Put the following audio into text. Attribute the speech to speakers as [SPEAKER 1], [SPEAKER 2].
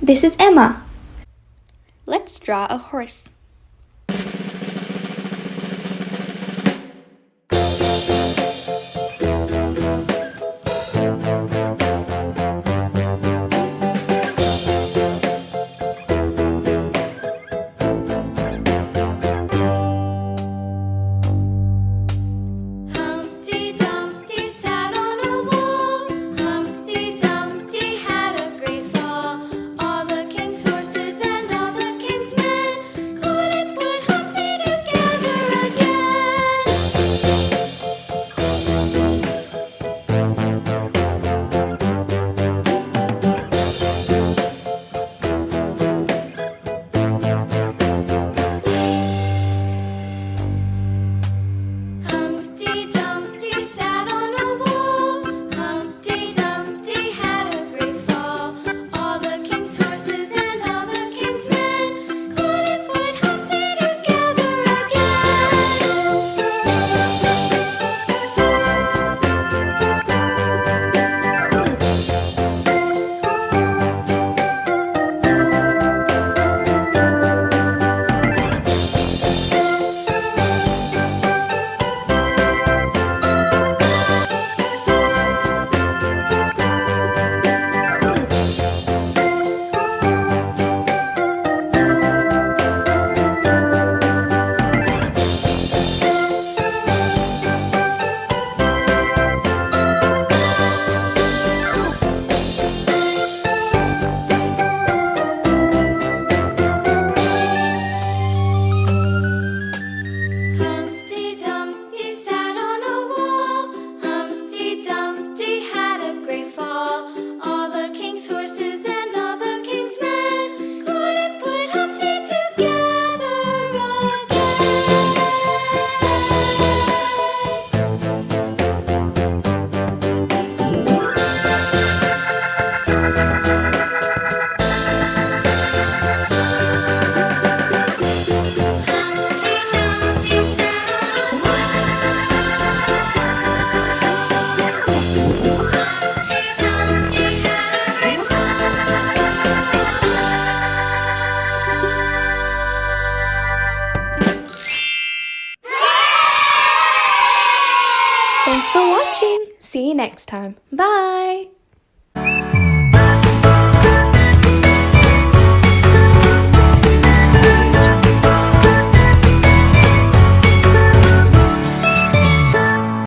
[SPEAKER 1] This is Emma. Let's draw a horse.
[SPEAKER 2] Humpty Dumpty sat on a wall. Humpty Dumpty had a great fall. All the king's horses and all the king's men couldn't put Humpty together again. Humpty Dumpty sat on a wall. Humpty Dumpty had a great fall. All the king's horses and all the king's men couldn't put Humpty together Humpty Dumpty sat on a wall. Humpty Dumpty had a great fall. All the king's horses and all the king's men couldn't put Humpty together Humpty Dumpty sat on a Humpty Dumpty had a great fall.
[SPEAKER 1] Thanks for watching. See you next time. Bye.